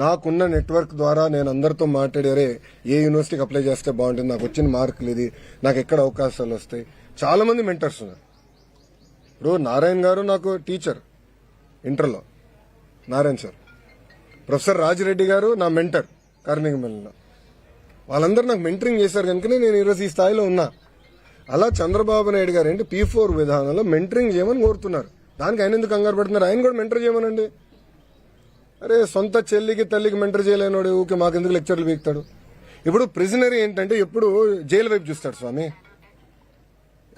నాకున్న నెట్వర్క్ ద్వారా నేను అందరితో మాట్లాడారే ఏ యూనివర్సిటీకి అప్లై చేస్తే బాగుంటుంది, నాకు వచ్చిన మార్కులు ఇది, నాకు ఎక్కడ అవకాశాలు వస్తాయి. చాలా మంది మెంటర్స్ ఉన్నారు. ఇప్పుడు నారాయణ గారు నాకు టీచర్ ఇంటర్లో, నారాయణ సార్. ప్రొఫెసర్ రాజిరెడ్డి గారు నా మెంటర్ కార్మికమల్లిలో. వాళ్ళందరూ నాకు మెంటరింగ్ చేశారు కనుకనే నేను ఈరోజు ఈ స్థాయిలో ఉన్నా. అలా చంద్రబాబు నాయుడు గారు ఏంటి P4 విధానంలో మెంటరింగ్ చేయమని కోరుతున్నారు. దానికి ఆయన ఎందుకు కంగారు పెడుతున్నారు? ఆయన కూడా మెంటర్ చేయమనండి. అరే సొంత చెల్లికి తల్లికి మెంటర్ చేయలేనోడు ఊకే మాకెందుకు లెక్చర్లు పీకుతాడు? ఇప్పుడు ప్రిజనరీ ఏంటంటే ఎప్పుడు జైలు వైపు చూస్తాడు స్వామి.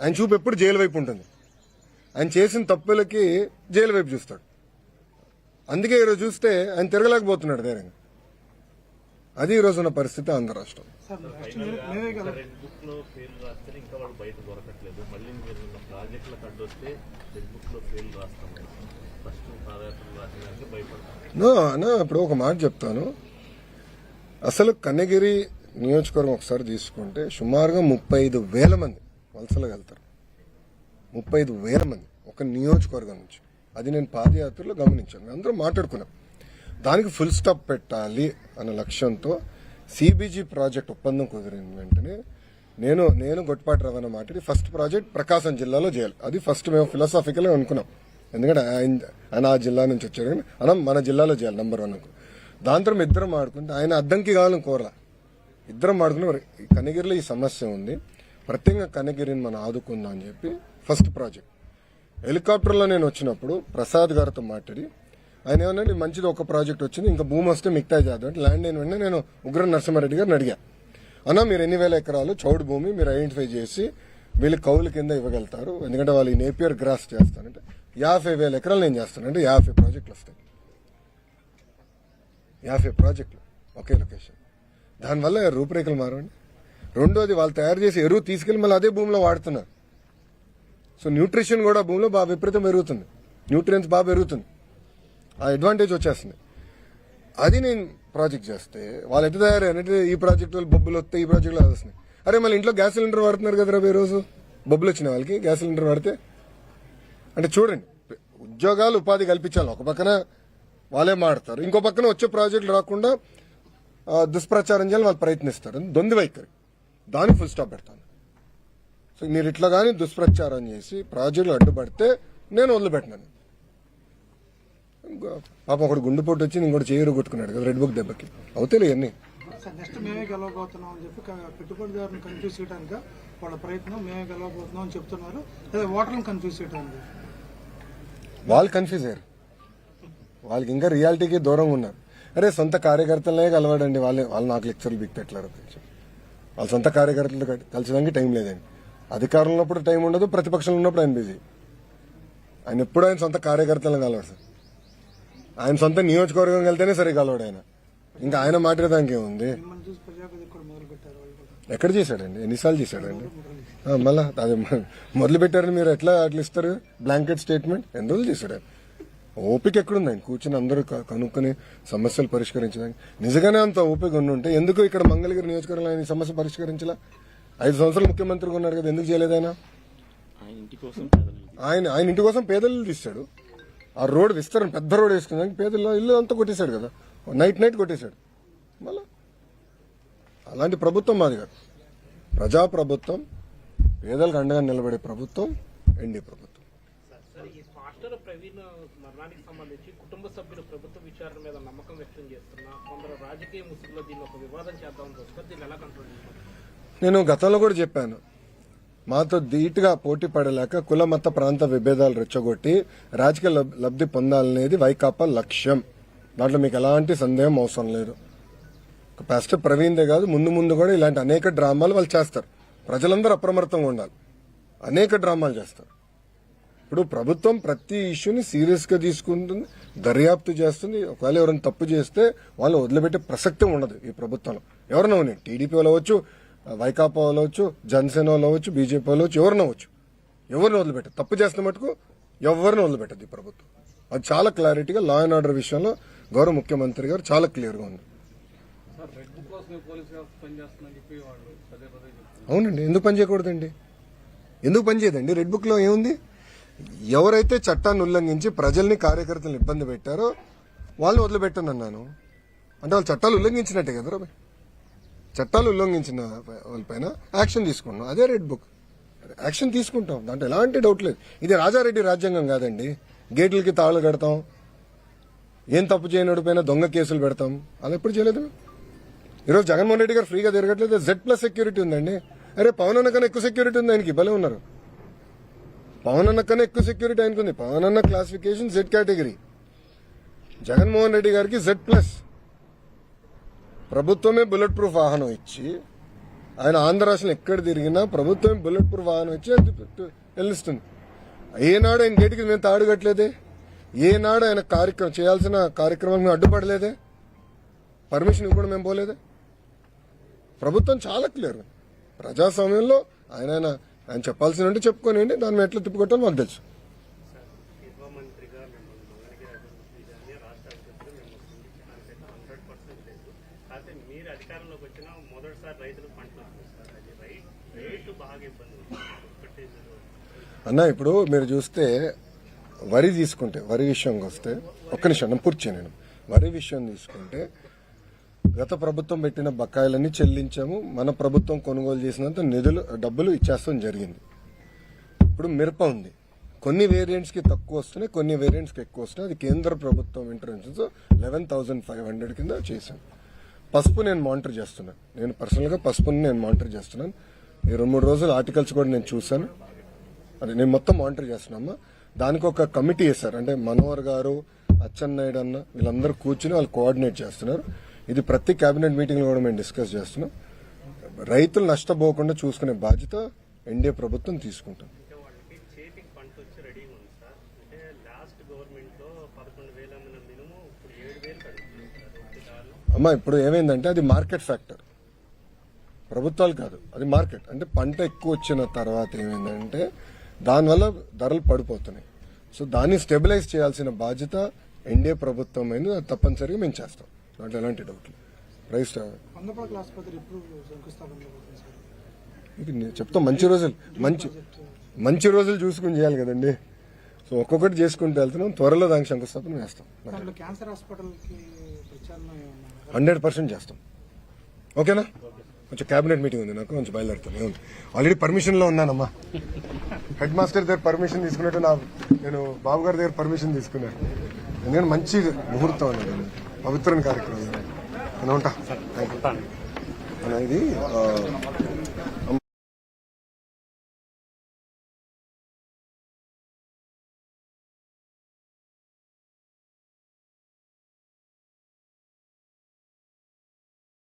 ఆయన చూపు ఎప్పుడు జైలు వైపు ఉంటుంది. ఆయన చేసిన తప్పులకి జైలు వైపు చూస్తాడు. అందుకే ఈరోజు చూస్తే ఆయన తిరగలేకపోతున్నాడు ధైర్యంగా. అది ఈ రోజున్న పరిస్థితి ఆంధ్ర రాష్ట్రం. ఇప్పుడు ఒక మాట చెప్తాను. అసలు కన్నగిరి నియోజకవర్గం ఒకసారి తీసుకుంటే సుమారుగా 35,000 మంది వలసలు వెళ్తారు. 35,000 మంది ఒక నియోజకవర్గం నుంచి. అది నేను పాదయాత్రలో గమనించాను. అందరూ మాట్లాడుకున్నాం. దానికి ఫుల్ స్టాప్ పెట్టాలి అన్న లక్ష్యంతో CBG ప్రాజెక్ట్ ఒప్పందం కుదిరిన వెంటనే నేను గొట్టిపాటి రవాణా మాట్లాడి ఫస్ట్ ప్రాజెక్ట్ ప్రకాశం జిల్లాలో చేయాలి. అది ఫస్ట్ మేము ఫిలాసాఫికల్గా అనుకున్నాం. ఎందుకంటే ఆయన ఆ జిల్లా నుంచి వచ్చారు కానీ మనం మన జిల్లాలో చేయాలి నంబర్ 1. దాంతో ఇద్దరం ఆడుకుంటే ఆయన అద్దంకి కావాలని కోరలా. ఇద్దరం ఆడుకుని కన్నగిరిలో ఈ సమస్య ఉంది, ప్రత్యేకంగా కన్నగిరిని మనం ఆదుకుందాం అని చెప్పి ఫస్ట్ ప్రాజెక్ట్. హెలికాప్టర్లో నేను వచ్చినప్పుడు ప్రసాద్ గారితో మాట్లాడి ఆయన ఏమన్నా మంచిది ఒక ప్రాజెక్ట్ వచ్చింది, ఇంకా భూమి వస్తే మిగతా చేద్దాం అంటే ల్యాండ్ అయిన వెంటనే నేను ఉగ్ర నరసింహారెడ్డి గారిని అడిగా, అన్నా మీరు ఎన్ని వేల ఎకరాలు చౌడు భూమి మీరు ఐడెంటిఫై చేసి వీళ్ళు కౌలు కింద ఇవ్వగలుగుతారు, ఎందుకంటే వాళ్ళు ఈ నేపియర్ గ్రాస్ చేస్తానంటే 50,000 ఎకరాలు నేను చేస్తానంటే 50 ప్రాజెక్టులు వస్తాయి. 50 ప్రాజెక్టులు ఒకే లొకేషన్. దానివల్ల రూపురేఖలు మారండి. రెండోది వాళ్ళు తయారు చేసి ఎరువు తీసుకెళ్లి మళ్ళీ అదే భూమిలో వాడుతున్నారు. సో న్యూట్రిషన్ కూడా భూమిలో బాగా విపరీతం పెరుగుతుంది, న్యూట్రియన్స్ బాగా పెరుగుతుంది, ఆ అడ్వాంటేజ్ వచ్చేస్తుంది. అది నేను ప్రాజెక్ట్ చేస్తే వాళ్ళు ఎట్లా తయారంటే ఈ ప్రాజెక్టు వాళ్ళు బొబ్బులు వస్తాయి, ఈ ప్రాజెక్టులు వస్తున్నాయి. అరే మళ్ళీ ఇంట్లో గ్యాస్ సిలిండర్ వాడుతున్నారు కదా ఈ రోజు, బొబ్బులు వచ్చిన వాళ్ళకి గ్యాస్ సిలిండర్ వాడితే. అంటే చూడండి, ఉద్యోగాలు ఉపాధి కల్పించాలి. ఒక పక్కన వాళ్ళే మాడతారు, ఇంకో పక్కన వచ్చే ప్రాజెక్టులు రాకుండా దుష్ప్రచారం చేయాలని వాళ్ళు ప్రయత్నిస్తారు. దొంది వైఖరి, దానికి ఫుల్ స్టాప్ పెడతాను. సో మీరు ఇట్లా కానీ దుష్ప్రచారం చేసి ప్రాజెక్టులు అడ్డుపడితే నేను వదిలిపెట్టినాను. పాప ఒకటి గుండెపోటు వచ్చి ఇంకోటి చేయరు కొట్టుకున్నాడు కదా రెడ్ బుక్ దెబ్బకి. అవుతాయి ఇవన్నీ. నెక్స్ట్ మేమే గెలవబోతున్నాం అని చెప్పి పెట్టుబడిదారులను కన్ఫ్యూజ్ చేయడానికి వాళ్ళ ప్రయత్నం, మేమే గెలవబోతున్నాం అని చెప్తున్నారు. లేదా ఓటర్లను కన్ఫ్యూజ్ చేయడానికి వాళ్ళు కన్ఫ్యూజ్ అయ్యారు. వాళ్ళకి ఇంకా రియాలిటీకి దూరంగా ఉన్నారు. అరే సొంత కార్యకర్తలనే కలవాడండి, వాళ్ళు నాకు లెక్చర్లు బిక్కెట్లారు. వాళ్ళ సొంత కార్యకర్తలు కలిసడానికి టైం లేదండి. అధికారంలో ఉన్నప్పుడు టైం ఉండదు, ప్రతిపక్షంలో ఉన్నప్పుడు ఆయన బిజీ. ఆయన ఎప్పుడు ఆయన సొంత కార్యకర్తలను కలవాడు సార్. ఆయన సొంత నియోజకవర్గం వెళ్తేనే సరే కలవాడు ఆయన. ఇంకా ఆయన మాట్లాడడానికి ఏముంది? ఎక్కడ చేశాడండి? ఎన్నిసార్లు చేశాడండి? మళ్ళా అదే మొదలు పెట్టారని మీరు ఎట్లా అట్లా ఇస్తారు బ్లాంకెట్ స్టేట్మెంట్? ఎన్ని రోజులు చేశాడు? ఓపిక ఎక్కడుంది ఆయన కూర్చుని అందరూ కనుక్కొని సమస్యలు పరిష్కరించడానికి? నిజంగానే అంత ఓపిక ఉంటే ఎందుకు ఇక్కడ మంగళగిరి నియోజకవర్గంలో ఆయన సమస్య పరిష్కరించలా? 5 సంవత్సరాలు ముఖ్యమంత్రిగా ఉన్నారు కదా, ఎందుకు చేయలేదు ఆయన? ఆయన ఇంటి కోసం పేదలు తీశాడు. ఆ రోడ్ విస్తరణ పెద్ద రోడ్ వేసుకున్నాక పేదల్లో ఇల్లు అంతా కొట్టేశాడు కదా, నైట్ కొట్టేశాడు. మళ్ళా అలాంటి ప్రభుత్వం మాది కాదు. ప్రజాప్రభుత్వం, పేదలకు అండగా నిలబడే ప్రభుత్వం ఎన్డీ ప్రభుత్వం. ప్రవీణ్ మరణానికి సంబంధించి కుటుంబ సభ్యులు ప్రభుత్వ విచారణ మీద నమ్మకం వ్యక్తం చేస్తున్నా కొందరు రాజకీయ ముసుగులో దీన్ని ఒక వివాదం చేద్దామని చూస్తారు. దీన్ని ఎలా కంట్రోల్ చేస్తారు? నేను గతంలో కూడా చెప్పాను, మాతో ధీటుగా పోటీ పడలేక కుల మత ప్రాంత విభేదాలు రెచ్చగొట్టి రాజకీయ లబ్ధి పొందాలనేది వైకాపా లక్ష్యం. దాంట్లో మీకు ఎలాంటి సందేహం అవసరం లేదు. పాస్టర్ ప్రవీణ్దే కాదు, ముందు కూడా ఇలాంటి అనేక డ్రామాలు వాళ్ళు చేస్తారు. ప్రజలందరూ అప్రమత్తంగా ఉండాలి. అనేక డ్రామాలు చేస్తారు. ఇప్పుడు ప్రభుత్వం ప్రతి ఇష్యూని సీరియస్ గా తీసుకుంటుంది, దర్యాప్తు చేస్తుంది. ఒకవేళ ఎవరైనా తప్పు చేస్తే వాళ్ళు వదిలిపెట్టే ప్రసక్తి ఉండదు ఈ ప్రభుత్వంలో. ఎవరైనా ఉన్నాయి, టీడీపీ వాళ్ళు అవ్వచ్చు, వైకాపా వాళ్ళు అవ్వచ్చు, జనసేన వాళ్ళు అవ్వచ్చు, బీజేపీ వాళ్ళు అవ్వచ్చు, ఎవరిని అవ్వచ్చు. ఎవరిని వదిలిపెట్టదు, తప్పు చేస్తున్న మటుకు ఎవరిని వదిలిపెట్టదు ఈ ప్రభుత్వం. అది చాలా క్లారిటీగా లా అండ్ ఆర్డర్ విషయంలో గౌరవ ముఖ్యమంత్రి గారు చాలా క్లియర్ గా ఉంది. అవునండి, ఎందుకు పనిచేయకూడదండి? ఎందుకు పనిచేయదండి? రెడ్ బుక్ లో ఏముంది? ఎవరైతే చట్టాన్ని ఉల్లంఘించి ప్రజల్ని కార్యకర్తలను ఇబ్బంది పెట్టారో వాళ్ళని వదిలిపెట్టను అన్నాను. అంటే వాళ్ళు చట్టాలు ఉల్లంఘించినట్టే కదా బాయ్. చట్టాలు ఉల్లంఘించిన వాళ్ళపైన యాక్షన్ తీసుకున్నాం. అదే రెడ్ బుక్, యాక్షన్ తీసుకుంటాం, దాంట్లో ఎలాంటి డౌట్ లేదు. ఇది రాజారెడ్డి రాజ్యాంగం కాదండి. గేట్లకి తాళు కడతాం, ఏం తప్పు చేయనోడి పైన దొంగ కేసులు పెడతాం. అలా ఎప్పుడు చేయలేదు. ఈరోజు జగన్మోహన్ రెడ్డి గారు ఫ్రీగా తిరగట్లేదు. Z+ సెక్యూరిటీ ఉందండి. అరే పవన్ అన్న కన్నా ఎక్కువ సెక్యూరిటీ ఉంది ఆయనకి. భలే ఉన్నారు. పవన్ అన్న కన్నా ఎక్కువ సెక్యూరిటీ ఆయనకు ఉంది. పవన్ అన్న classification Z category, Jaganmohan Reddy గారికి Z+. ప్రభుత్వమే బుల్లెట్ ప్రూఫ్ వాహనం ఇచ్చి, ఆయన ఆంధ్ర రాష్ట్రం ఎక్కడ తిరిగినా ప్రభుత్వమే బుల్లెట్ ప్రూఫ్ వాహనం ఇచ్చి అది వెళ్ళిస్తుంది. ఏనాడు ఆయన గేటుకి మేము తాడు కట్టలేదే, ఏనాడు ఆయన చేయాల్సిన కార్యక్రమాలకు మేము అడ్డుపడలేదే, పర్మిషన్ ఇవ్వడం మేము పోలేదే. ప్రభుత్వం చాలా క్లియర్. ప్రజాస్వామ్యంలో ఆయన చెప్పాల్సిన ఉంటే చెప్పుకోనండి, దాన్ని ఎట్లా తిప్పుకొట్టాలో మాకు తెలుసు. మీరు అధికారంలోకి వచ్చిన మొదటిసారి రైతులకు పంటలు వస్తుంది సార్. అది రేటు బాగా ఇబ్బంది ఉంది. అన్న ఇప్పుడు మీరు చూస్తే వరి తీసుకుంటే, వరి విషయంకి వస్తే ఒక్క నిమిషం నేను పూర్తి చేయను. వరి విషయం తీసుకుంటే గత ప్రభుత్వం పెట్టిన బకాయిలన్నీ చెల్లించాము. మన ప్రభుత్వం కొనుగోలు చేసినంత డబ్బులు ఇచ్చేస్తాం జరిగింది. ఇప్పుడు మిరప ఉంది. కొన్ని వేరియంట్స్ కి తక్కువ వస్తున్నాయి, కొన్ని వేరియంట్స్ కి ఎక్కువ వస్తున్నాయి. అది కేంద్ర ప్రభుత్వం ఇంటర్వెన్షన్స్ 11,500 కింద చేశాను. పసుపు నేను మానిటర్ చేస్తున్నాను. నేను పర్సనల్ గా పసుపుని నేను మానిటర్ చేస్తున్నాను. ఈ 2-3 రోజులు ఆర్టికల్స్ కూడా నేను చూశాను. అది నేను మొత్తం మానిటర్ చేస్తున్నామా. దానికి ఒక కమిటీ వేశారు. అంటే మనోహర్ గారు, అచ్చెన్నాయుడు అన్న వీళ్ళందరూ కూర్చుని వాళ్ళు కోఆర్డినేట్ చేస్తున్నారు. ఇది ప్రతి కేబినెట్ మీటింగ్ లో కూడా మేము డిస్కస్ చేస్తున్నాం. రైతులు నష్టపోకుండా చూసుకునే బాధ్యత ఎన్డీఏ ప్రభుత్వం తీసుకుంటుంది. అంటే వాళ్ళకి చేతికి పంట వచ్చి రెడీగా ఉంది సార్. అంటే లాస్ట్ గవర్నమెంట్ లో 11,000 అమ్మిన మినిమం ఇప్పుడు 7,000 కడుగుతుంది సార్. అమ్మా ఇప్పుడు ఏమైందంటే అది మార్కెట్ ఫ్యాక్టర్, ప్రభుత్వాలు కాదు, అది మార్కెట్. అంటే పంట ఎక్కువ వచ్చిన తర్వాత ఏమైందంటే దానివల్ల ధరలు పడిపోతున్నాయి. సో దాన్ని స్టెబిలైజ్ చేయాల్సిన బాధ్యత ఎన్డీఏ ప్రభుత్వం అయింది. అది తప్పనిసరిగా మేము చేస్తాం, దాంట్లో ఎలాంటి డౌట్ లేదు. ప్రైస్ వందపడకల ఆసుపత్రి ఇప్పుడు శంకుస్థాపన జరుగుతుంది సార్. ఇక నేను చెప్తాం, మంచి రోజులు చూసుకుని చేయాలి కదండి. సో ఒక్కొక్కటి చేసుకుంటూ వెళ్తున్నాం. త్వరలో దానికి శంకుస్థాపన వేస్తాం. దాంట్లో క్యాన్సర్ హాస్పిటల్కి ప్రత్యామ్నాయం 100% చేస్తాం. ఓకేనా? కొంచెం కేబినెట్ మీటింగ్ ఉంది, నాకు కొంచెం బయలుదేరుతాను. ఆల్రెడీ పర్మిషన్ లో ఉన్నానమ్మా. హెడ్ మాస్టర్ దగ్గర పర్మిషన్ తీసుకున్నట్టు నేను బాబు గారి దగ్గర పర్మిషన్ తీసుకున్నాను. ఎందుకంటే మంచి ముహూర్తం అనేది, పవిత్రమైన కార్యక్రమం. నేను ఉంటా. ఇది